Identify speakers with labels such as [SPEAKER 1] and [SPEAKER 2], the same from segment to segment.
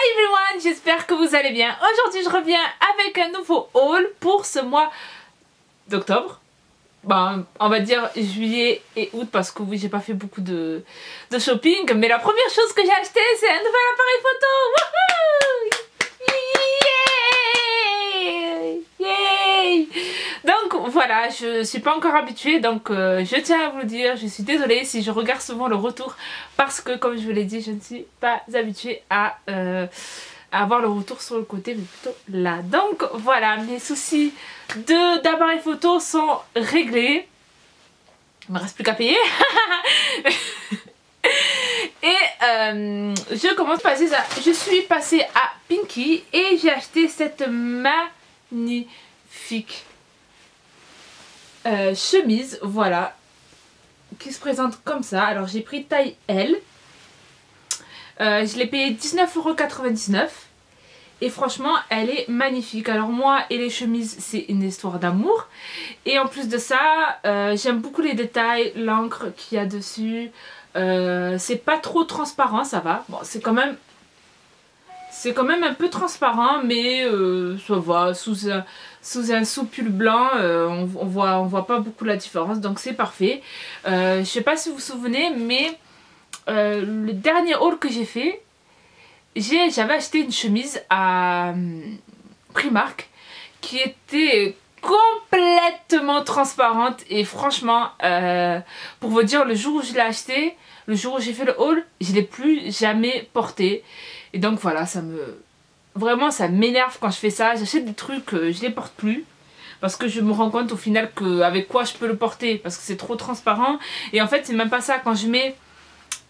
[SPEAKER 1] Hi everyone, j'espère que vous allez bien. Aujourd'hui je reviens avec un nouveau haul pour ce mois d'octobre. Ben, on va dire juillet et août parce que oui, j'ai pas fait beaucoup de shopping. Mais la première chose que j'ai acheté, c'est un nouvel appareil photo. Wouhou! Yay! Donc voilà, je suis pas encore habituée, donc je tiens à vous le dire, je suis désolée si je regarde souvent le retour parce que comme je vous l'ai dit, je ne suis pas habituée à avoir le retour sur le côté mais plutôt là. Donc voilà, mes soucis d'appareil photo sont réglés. Il me reste plus qu'à payer. Et je commence par passer ça. Je suis passée à Pinky et j'ai acheté cette magnifique chemise, voilà, qui se présente comme ça. Alors j'ai pris taille L. Je l'ai payé 19,99 € et franchement elle est magnifique. Alors moi et les chemises c'est une histoire d'amour et en plus de ça j'aime beaucoup les détails, l'encre qu'il y a dessus. C'est pas trop transparent, ça va. Bon, c'est quand même un peu transparent, mais ça va, sous un sous-pull blanc, on voit pas beaucoup la différence, donc c'est parfait. Je sais pas si vous vous souvenez, mais le dernier haul que j'ai fait, j'avais acheté une chemise à Primark qui était complètement transparente et franchement, pour vous dire, le jour où je l'ai acheté, le jour où j'ai fait le haul, je l'ai plus jamais porté. Et donc voilà, vraiment ça m'énerve quand je fais ça. J'achète des trucs, je les porte plus. Parce que je me rends compte au final avec quoi je peux le porter. Parce que c'est trop transparent. Et en fait c'est même pas ça. Quand je mets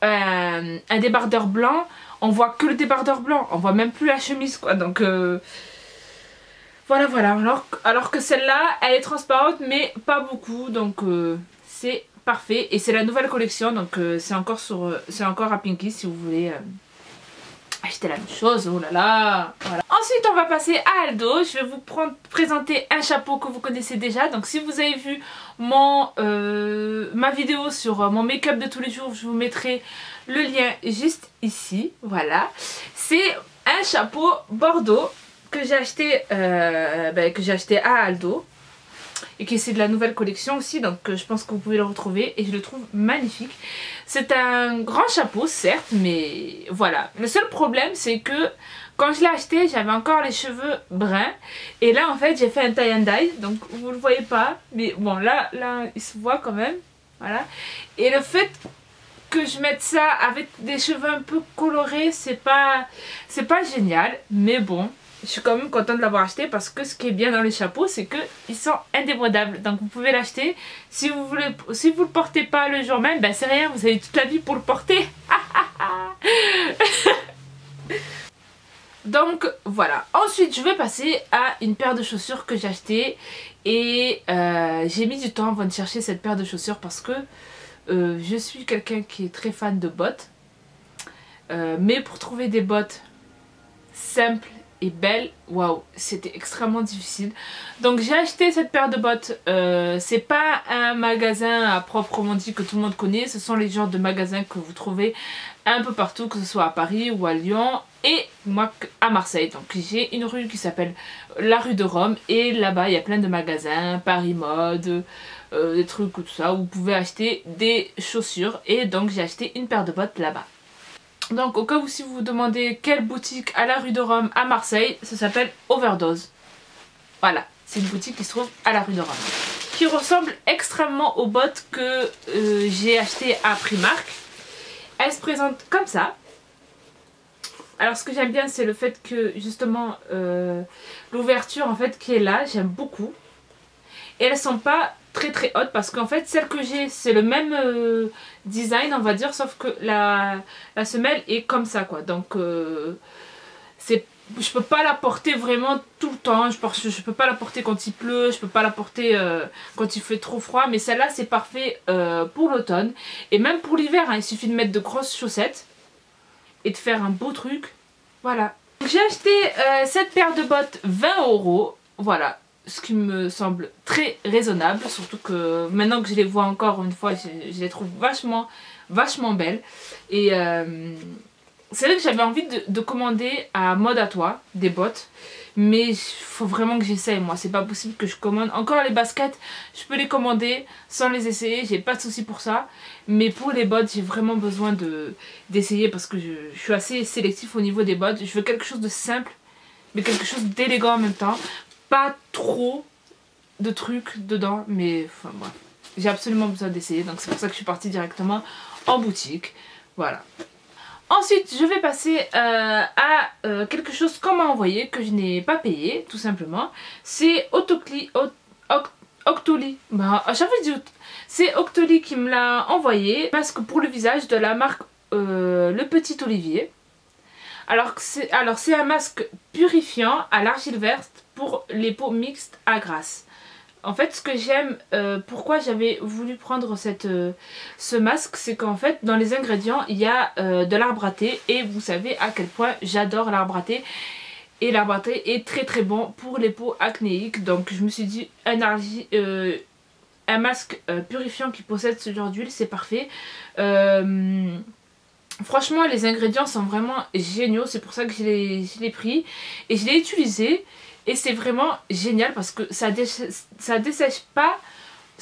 [SPEAKER 1] un débardeur blanc, on voit que le débardeur blanc. On voit même plus la chemise quoi. Donc voilà. Alors que celle-là elle est transparente mais pas beaucoup. Donc c'est parfait. Et c'est la nouvelle collection. Donc c'est encore à Pinky si vous voulez acheter la même chose. Oh là là, voilà. Ensuite on va passer à Aldo. Je vais vous présenter un chapeau que vous connaissez déjà. Donc si vous avez vu ma vidéo sur mon make-up de tous les jours, je vous mettrai le lien juste ici. Voilà, c'est un chapeau bordeaux que j'ai acheté à Aldo et qui c'est de la nouvelle collection aussi, donc je pense que vous pouvez le retrouver et je le trouve magnifique. C'est un grand chapeau certes, mais voilà. Le seul problème c'est que quand je l'ai acheté j'avais encore les cheveux bruns et là en fait j'ai fait un tie and dye, donc vous le voyez pas, mais bon là il se voit quand même, voilà. Et le fait que je mette ça avec des cheveux un peu colorés, c'est pas génial, mais bon. Je suis quand même contente de l'avoir acheté parce que ce qui est bien dans les chapeaux c'est qu'ils sont indémodables. Donc vous pouvez l'acheter. Si vous le portez pas le jour même, ben c'est rien, vous avez toute la vie pour le porter. Donc voilà. Ensuite je vais passer à une paire de chaussures que j'ai acheté. Et j'ai mis du temps avant de chercher cette paire de chaussures parce que je suis quelqu'un qui est très fan de bottes. Mais pour trouver des bottes simples et belle, waouh, c'était extrêmement difficile. Donc j'ai acheté cette paire de bottes. C'est pas un magasin à proprement dit que tout le monde connaît. Ce sont les genres de magasins que vous trouvez un peu partout, que ce soit à Paris ou à Lyon et moi à Marseille. Donc j'ai une rue qui s'appelle la rue de Rome et là-bas il y a plein de magasins, Paris Mode, des trucs ou tout ça où vous pouvez acheter des chaussures. Et donc j'ai acheté une paire de bottes là-bas. Donc au cas où si vous vous demandez quelle boutique à la rue de Rome à Marseille, ça s'appelle Overdose. Voilà, c'est une boutique qui se trouve à la rue de Rome. Qui ressemble extrêmement aux bottes que j'ai achetées à Primark. Elle se présente comme ça. Alors ce que j'aime bien c'est le fait que justement l'ouverture en fait qui est là, j'aime beaucoup. Et elles sont pas très hautes parce qu'en fait celle que j'ai c'est le même design on va dire, sauf que la semelle est comme ça quoi. Donc je peux pas la porter vraiment tout le temps. Je peux pas la porter quand il pleut, je peux pas la porter quand il fait trop froid, mais celle-là c'est parfait pour l'automne et même pour l'hiver hein. Il suffit de mettre de grosses chaussettes et de faire un beau truc. Voilà. J'ai acheté cette paire de bottes 20 €. Voilà. Ce qui me semble très raisonnable, surtout que maintenant que je les vois encore une fois, je les trouve vachement belles. Et c'est vrai que j'avais envie de commander à Mode à Toi des bottes. Mais il faut vraiment que j'essaye moi, c'est pas possible que je commande. Encore les baskets, je peux les commander sans les essayer, j'ai pas de souci pour ça. Mais pour les bottes, j'ai vraiment besoin d'essayer parce que je suis assez sélectif au niveau des bottes. Je veux quelque chose de simple, mais quelque chose d'élégant en même temps. Pas trop de trucs dedans, mais enfin bref. J'ai absolument besoin d'essayer, donc c'est pour ça que je suis partie directement en boutique. Voilà. Ensuite, je vais passer à quelque chose qu'on m'a envoyé, que je n'ai pas payé, tout simplement. C'est Octoly. Bah, à chaque fois, je dis c'est Octoly qui me l'a envoyé. Masque pour le visage de la marque Le Petit Olivier. Alors, c'est un masque purifiant à l'argile verte pour les peaux mixtes à grasse. En fait, ce que j'aime, pourquoi j'avais voulu prendre ce masque, c'est qu'en fait, dans les ingrédients, il y a de l'arbre à thé. Et vous savez à quel point j'adore l'arbre à thé. Et l'arbre à thé est très très bon pour les peaux acnéiques. Donc je me suis dit, un masque purifiant qui possède ce genre d'huile, c'est parfait. Franchement, les ingrédients sont vraiment géniaux. C'est pour ça que je l'ai pris. Et je l'ai utilisé. Et c'est vraiment génial parce que ça dessèche pas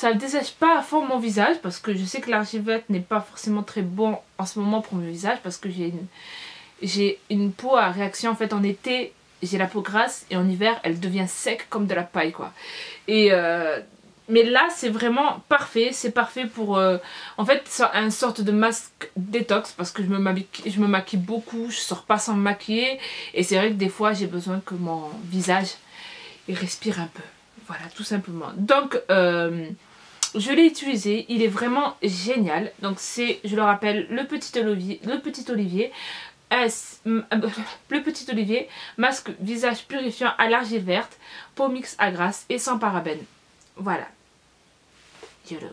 [SPEAKER 1] à fond mon visage, parce que je sais que l'argile verte n'est pas forcément très bon en ce moment pour mon visage, parce que j'ai une peau à réaction. En fait, en été j'ai la peau grasse et en hiver elle devient sec comme de la paille quoi. Et mais là c'est vraiment parfait, c'est parfait pour en fait une sorte de masque détox, parce que je me maquille beaucoup, je sors pas sans me maquiller, et c'est vrai que des fois j'ai besoin que mon visage il respire un peu, voilà, tout simplement. Donc je l'ai utilisé, il est vraiment génial. Donc c'est, je le rappelle, le Petit Olivier, le Petit Olivier, masque visage purifiant à l'argile verte, peau mixte à grasse et sans parabènes. Voilà. YOLO.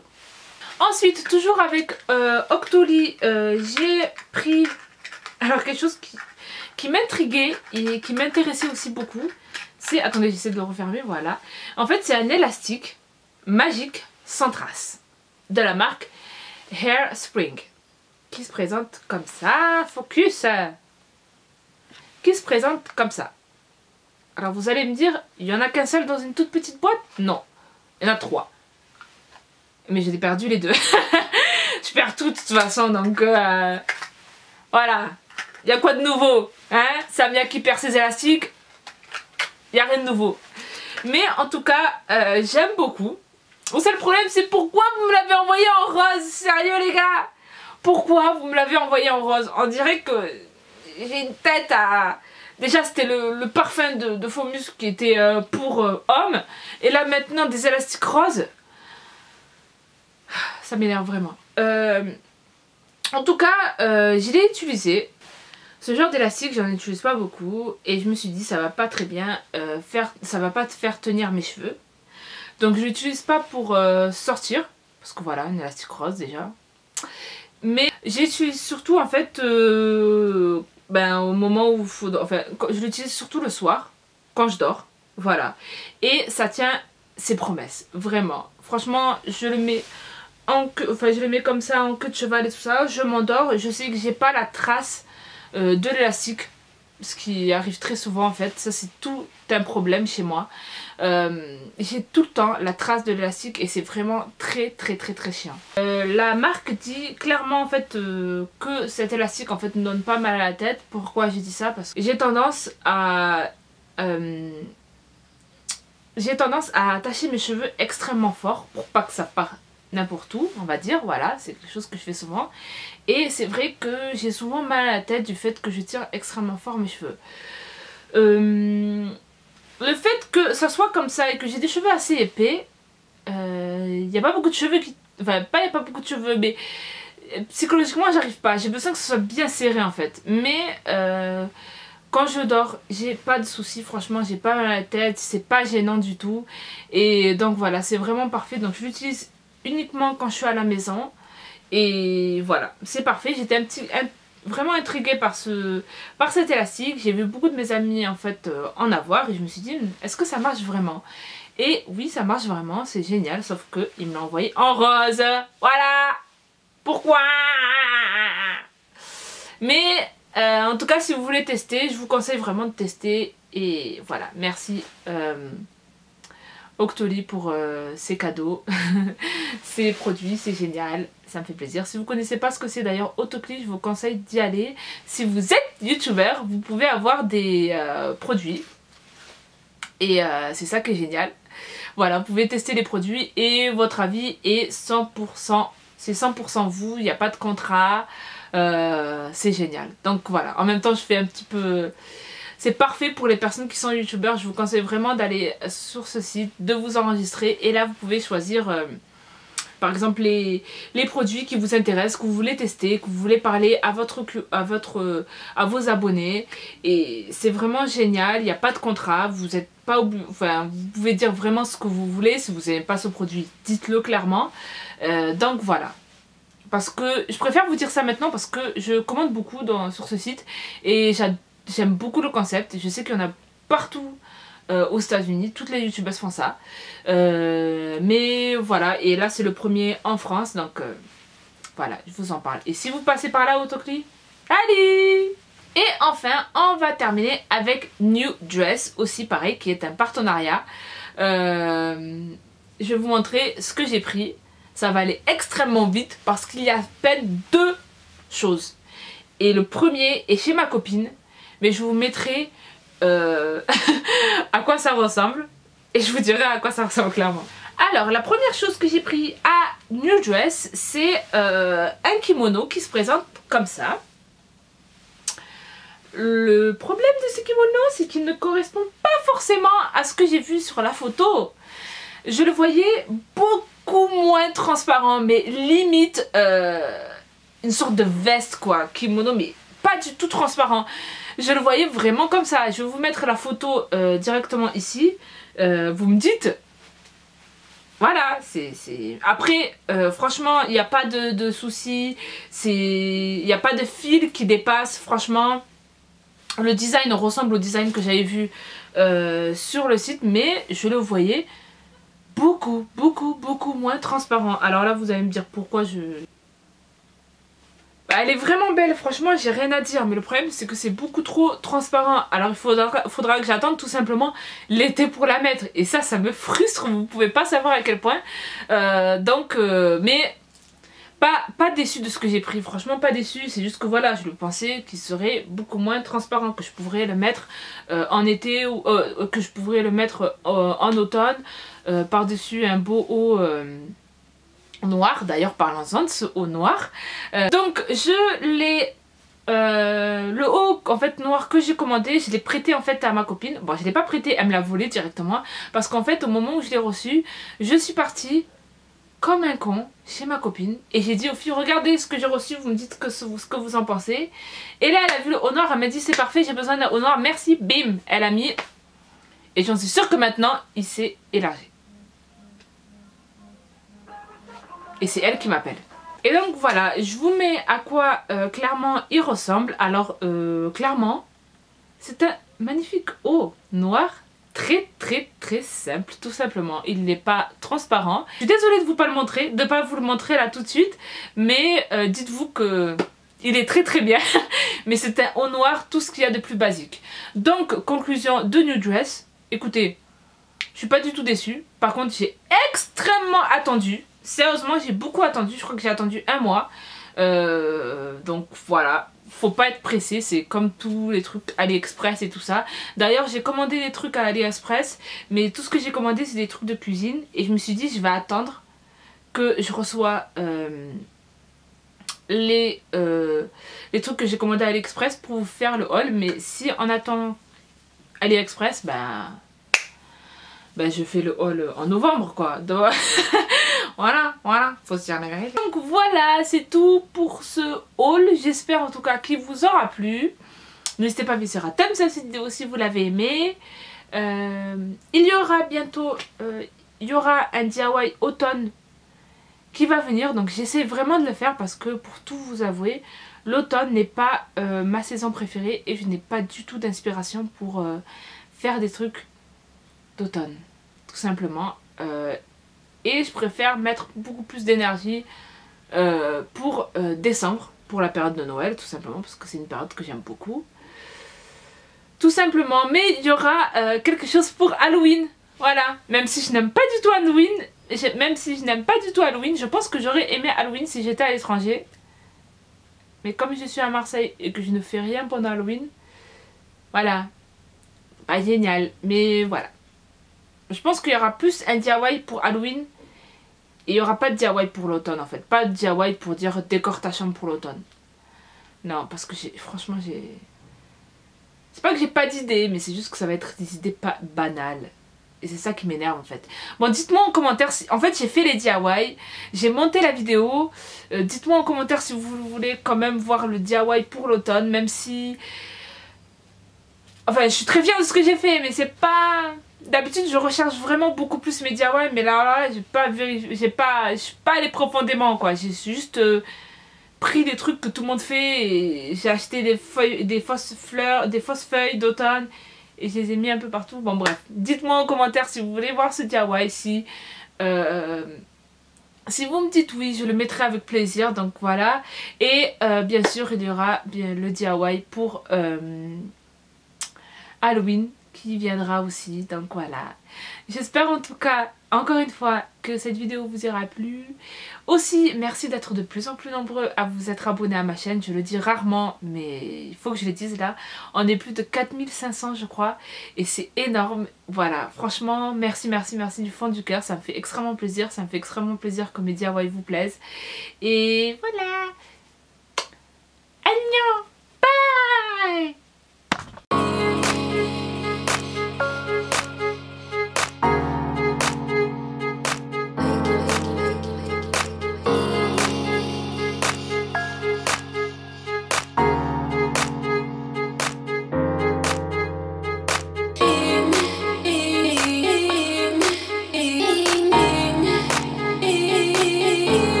[SPEAKER 1] Ensuite, toujours avec Octoly, j'ai pris alors quelque chose qui m'intriguait et qui m'intéressait aussi beaucoup. C'est, attendez, j'essaie de le refermer, voilà. En fait, c'est un élastique magique sans trace de la marque Hairspring, qui se présente comme ça. Focus, qui se présente comme ça. Alors vous allez me dire, il y en a qu'un seul dans une toute petite boîte? Non, il y en a 3. Mais j'ai perdu les 2. Je perds tout de toute façon, donc voilà. Il y a quoi de nouveau, hein? Samia qui perd ses élastiques, il n'y a rien de nouveau. Mais en tout cas, j'aime beaucoup. Le seul problème, c'est pourquoi vous me l'avez envoyé en rose? Sérieux les gars? Pourquoi vous me l'avez envoyé en rose? On dirait que j'ai une tête à... Déjà c'était le parfum de Faux Muscle qui était pour homme. Et là maintenant des élastiques roses. Ça m'énerve vraiment. En tout cas, je l'ai utilisé. Ce genre d'élastique, j'en utilise pas beaucoup. Et je me suis dit, ça va pas très bien ça va pas te faire tenir mes cheveux. Donc je l'utilise pas pour sortir. Parce que voilà, un élastique rose déjà. Mais j'utilise surtout en fait au moment où il faut... Enfin, je l'utilise surtout le soir, quand je dors. Voilà. Et ça tient ses promesses. Vraiment. Franchement, je le mets... je le mets comme ça en queue de cheval et tout ça, je m'endors et je sais que j'ai pas la trace de l'élastique, ce qui arrive très souvent en fait. Ça c'est tout un problème chez moi. J'ai tout le temps la trace de l'élastique et c'est vraiment très chiant. La marque dit clairement en fait que cet élastique en fait ne donne pas mal à la tête. Pourquoi j'ai dit ça? Parce que j'ai tendance à attacher mes cheveux extrêmement fort pour pas que ça parte n'importe où, on va dire. Voilà, c'est quelque chose que je fais souvent. Et c'est vrai que j'ai souvent mal à la tête du fait que je tire extrêmement fort mes cheveux. Le fait que ça soit comme ça et que j'ai des cheveux assez épais, il n'y a pas beaucoup de cheveux qui... Enfin, il n'y a pas beaucoup de cheveux, mais psychologiquement j'arrive pas. J'ai besoin que ce soit bien serré en fait. Mais quand je dors, j'ai pas de soucis, franchement, j'ai pas mal à la tête, c'est pas gênant du tout. Et donc voilà, c'est vraiment parfait. Donc je l'utilise uniquement quand je suis à la maison. Et voilà, c'est parfait. J'étais vraiment intriguée par cet élastique. J'ai vu beaucoup de mes amis en fait en avoir. Et je me suis dit, est-ce que ça marche vraiment? Et oui, ça marche vraiment, c'est génial. Sauf qu'il me l'a envoyé en rose. Voilà. Pourquoi? Mais En tout cas, si vous voulez tester, je vous conseille vraiment de tester. Et voilà, merci Octoly pour ces cadeaux, ces produits, c'est génial, ça me fait plaisir. Si vous ne connaissez pas ce que c'est d'ailleurs Octoly, je vous conseille d'y aller. Si vous êtes youtubeur, vous pouvez avoir des produits et c'est ça qui est génial. Voilà, vous pouvez tester les produits et votre avis est 100%, c'est 100% vous, il n'y a pas de contrat, c'est génial. Donc voilà, en même temps je fais un petit peu... C'est parfait pour les personnes qui sont youtubeurs. Je vous conseille vraiment d'aller sur ce site, de vous enregistrer et là vous pouvez choisir par exemple les produits qui vous intéressent, que vous voulez tester, que vous voulez parler à vos abonnés et c'est vraiment génial. Il n'y a pas de contrat, vous êtes pas obligé, enfin vous pouvez dire vraiment ce que vous voulez. Si vous n'aimez pas ce produit, dites-le clairement. Donc voilà. Parce que je préfère vous dire ça maintenant parce que je commande beaucoup sur ce site et j'aime beaucoup le concept. Je sais qu'il y en a partout aux États-Unis, toutes les youtubeuses font ça. Mais voilà, et là c'est le premier en France, donc voilà, je vous en parle. Et si vous passez par là, Octoly, allez! Et enfin, on va terminer avec New Dress, aussi pareil, qui est un partenariat. Je vais vous montrer ce que j'ai pris. Ça va aller extrêmement vite parce qu'il y a à peine 2 choses. Et le premier est chez ma copine, mais je vous mettrai à quoi ça ressemble et je vous dirai à quoi ça ressemble clairement. Alors la première chose que j'ai pris à New Dress, c'est un kimono qui se présente comme ça. Le problème de ce kimono, c'est qu'il ne correspond pas forcément à ce que j'ai vu sur la photo. Je le voyais beaucoup moins transparent, mais limite une sorte de veste quoi, kimono, mais pas du tout transparent. Je le voyais vraiment comme ça. Je vais vous mettre la photo directement ici. Vous me dites. Voilà, Après, franchement, il n'y a pas de soucis. Il n'y a pas de fil qui dépasse. Franchement, le design ressemble au design que j'avais vu sur le site. Mais je le voyais beaucoup moins transparent. Alors là, vous allez me dire pourquoi je... Elle est vraiment belle, franchement j'ai rien à dire, mais le problème c'est que c'est beaucoup trop transparent. Alors il faudra que j'attende tout simplement l'été pour la mettre. Et ça me frustre, vous pouvez pas savoir à quel point. Mais pas déçue de ce que j'ai pris, franchement pas déçue. C'est juste que voilà, je le pensais qu'il serait beaucoup moins transparent, que je pourrais le mettre en été ou que je pourrais le mettre en automne par-dessus un beau haut... noir, d'ailleurs parlons-en de ce haut noir. Donc je l'ai le haut en fait noir que j'ai commandé, je l'ai prêté en fait à ma copine. Bon, je l'ai pas prêté, elle me l'a volé directement parce qu'en fait au moment où je l'ai reçu, je suis partie comme un con chez ma copine et j'ai dit aux filles regardez ce que j'ai reçu, vous me dites ce que vous en pensez. Et là elle a vu le haut noir, elle m'a dit c'est parfait, j'ai besoin d'un haut noir, merci, bim, elle a mis et j'en suis sûre que maintenant il s'est élargi. Et c'est elle qui m'appelle. Et donc voilà, je vous mets à quoi clairement il ressemble. Alors clairement, c'est un magnifique haut noir. Très simple, tout simplement. Il n'est pas transparent. Je suis désolée de pas vous le montrer là tout de suite. Mais dites-vous que il est très bien. Mais c'est un haut noir, tout ce qu'il y a de plus basique. Donc conclusion de New Dress. Écoutez, je suis pas du tout déçue. Par contre j'ai extrêmement attendu. Sérieusement j'ai beaucoup attendu, je crois que j'ai attendu 1 mois. Donc voilà, faut pas être pressé, c'est comme tous les trucs AliExpress et tout ça. D'ailleurs j'ai commandé des trucs à AliExpress, mais tout ce que j'ai commandé c'est des trucs de cuisine. Et je me suis dit je vais attendre que je reçois les trucs que j'ai commandé à AliExpress pour vous faire le haul. Mais si on attend AliExpress, je fais le haul en novembre quoi. Donc voilà, faut se dire la vérité. Donc voilà, c'est tout pour ce haul. J'espère en tout cas qu'il vous aura plu. N'hésitez pas à bien sûr à thème cette vidéo si vous l'avez aimé. Il y aura bientôt un DIY automne qui va venir. Donc j'essaie vraiment de le faire parce que pour tout vous avouer, l'automne n'est pas ma saison préférée. Et je n'ai pas du tout d'inspiration pour faire des trucs d'automne. Tout simplement. Et je préfère mettre beaucoup plus d'énergie pour décembre. pour la période de Noël, tout simplement, parce que c'est une période que j'aime beaucoup. Tout simplement, mais il y aura quelque chose pour Halloween. Voilà, même si je n'aime pas du tout Halloween, je pense que j'aurais aimé Halloween si j'étais à l'étranger. Mais comme je suis à Marseille et que je ne fais rien pendant Halloween, voilà, pas génial, mais voilà. Je pense qu'il y aura plus un DIY pour Halloween et il n'y aura pas de DIY pour l'automne en fait. Pas de DIY pour dire décore ta chambre pour l'automne. Non, parce que franchement j'ai... C'est pas que j'ai pas d'idées, mais c'est juste que ça va être des idées pas banales. Et c'est ça qui m'énerve en fait. Bon, dites-moi en commentaire si... En fait, j'ai fait les DIY, j'ai monté la vidéo. Dites-moi en commentaire si vous voulez quand même voir le DIY pour l'automne, même si... Enfin, je suis très fière de ce que j'ai fait, mais c'est pas... D'habitude, je recherche vraiment beaucoup plus mes DIY, mais là, je suis pas allée profondément, quoi. J'ai juste pris des trucs que tout le monde fait et j'ai acheté des fausses feuilles d'automne et je les ai mis un peu partout. Bon, bref. Dites-moi en commentaire si vous voulez voir ce DIY, si vous me dites oui, je le mettrai avec plaisir, donc voilà. Et bien sûr, il y aura bien le DIY pour Halloween qui viendra aussi, donc voilà. J'espère en tout cas, encore une fois, que cette vidéo vous aura plu. Aussi, merci d'être de plus en plus nombreux à vous être abonnés à ma chaîne. Je le dis rarement, mais il faut que je le dise là. On est plus de 4500 je crois, et c'est énorme. Voilà, franchement, merci du fond du cœur. Ça me fait extrêmement plaisir, que mes DIY vous plaisent. Et voilà. Annyeong.